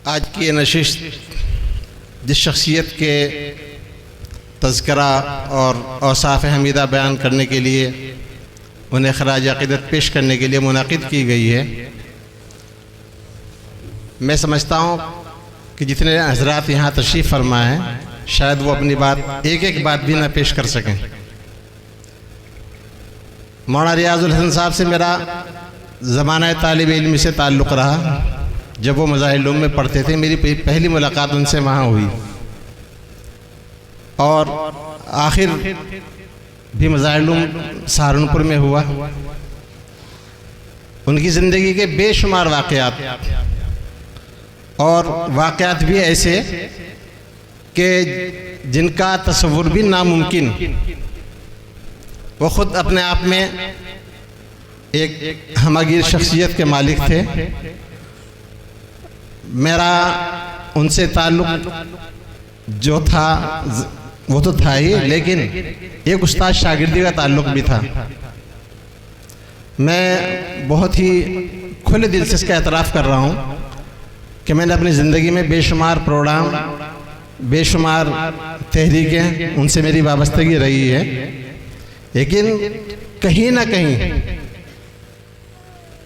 آج کی یہ نشست جس شخصیت کے تذکرہ اور اوصاف حمیدہ بیان کرنے کے لیے انہیں خراج عقیدت پیش کرنے کے لیے منعقد کی گئی ہے، میں سمجھتا ہوں کہ جتنے حضرات یہاں تشریف فرما ہیں شاید وہ اپنی بات ایک بات بھی نہ پیش کر سکیں۔ مولانا ریاض الحسن صاحب سے میرا زمانہ طالب علم سے تعلق رہا۔ جب وہ مظاہر العلوم میں پڑھتے تھے میری پہلی ملاقات ان سے وہاں ہوئی، اور آخر بھی مظاہر العلوم سہارنپور میں ہوا۔ ان کی زندگی کے بے شمار واقعات، اور واقعات بھی ایسے کہ جن کا تصور بھی ناممکن۔ وہ خود اپنے آپ میں ایک ہمگیر شخصیت کے مالک تھے۔ میرا ان سے تعلق جو تھا وہ تو تھا ہی، لیکن ایک استاد شاگردی کا تعلق بھی تھا۔ میں بہت ہی کھلے دل سے اس کا اعتراف کر رہا ہوں کہ میں نے اپنی زندگی میں بے شمار پروگرام، بے شمار تحریکیں ان سے میری وابستگی رہی ہے، لیکن کہیں نہ کہیں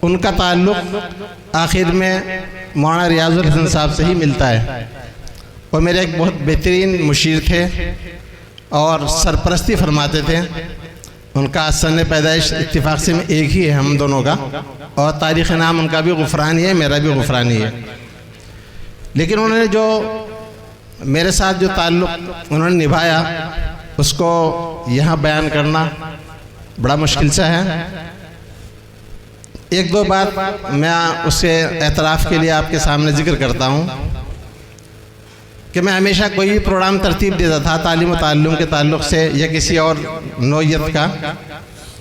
ان کا تعلق آخر میں مولانا ریاض الحسن صاحب سے ہی ملتا ہے۔ وہ میرے ایک بہت بہترین مشیر تھے اور سرپرستی فرماتے تھے۔ ان کا سن پیدائش اتفاق سے ایک ہی ہے ہم دونوں کا، اور تاریخ نام ان کا بھی غفرانی ہے، میرا بھی غفرانی ہے۔ لیکن انہوں نے جو میرے ساتھ جو تعلق انہوں نے نبھایا اس کو یہاں بیان کرنا بڑا مشکل سا ہے۔ ایک دو بات میں اس سے اعتراف کے لیے آپ کے سامنے ذکر کرتا ہوں کہ میں ہمیشہ کوئی بھی پروگرام ترتیب دیتا تھا تعلیم و تعلم کے تعلق سے یا کسی اور نوعیت کا،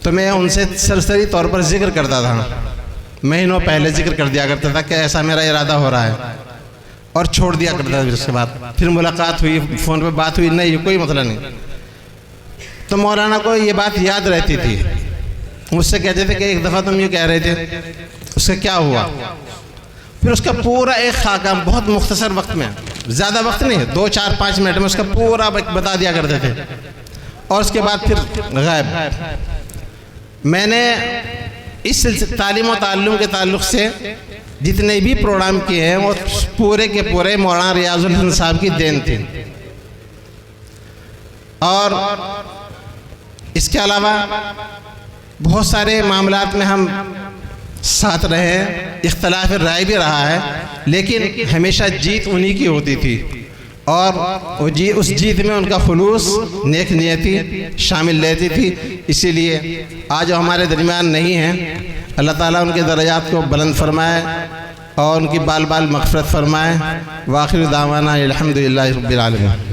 تو میں ان سے سرسری طور پر ذکر کرتا تھا، مہینوں پہلے ذکر کر دیا کرتا تھا کہ ایسا میرا ارادہ ہو رہا ہے، اور چھوڑ دیا کرتا تھا۔ اس کے بعد پھر ملاقات ہوئی، فون پہ بات ہوئی، نہیں کوئی مسئلہ نہیں۔ تو مولانا کو یہ بات یاد رہتی تھی، مجھ سے کہتے تھے کہ ایک دفعہ تم یہ کہہ رہے تھے، اس کا کیا ہوا؟ پھر اس کا پورا ایک خاکہ بہت مختصر وقت میں، زیادہ وقت نہیں، 2 4 5 منٹ میں اس کا پورا بتا دیا کرتے تھے، اور اس کے بعد پھر غائب۔ میں نے اس تعلیم و تعلم کے تعلق سے جتنے بھی پروگرام کیے ہیں وہ پورے کے پورے مولانا ریاض الحسن صاحب کی دین تھی۔ اور اس کے علاوہ بہت سارے معاملات میں ہم ساتھ رہے ہیں، اختلاف رائے بھی رہا ہے، لیکن ہمیشہ جیت انہی کی ہوتی تھی، اور اس جیت میں ان کا خلوص، نیک نیتی شامل رہتی تھی۔ اسی لیے آج ہمارے درمیان نہیں ہیں، اللہ تعالیٰ ان کے درجات کو بلند فرمائے اور ان کی بال بال مغفرت فرمائے۔ وآخر دعوانا الحمدللہ رب العالمین۔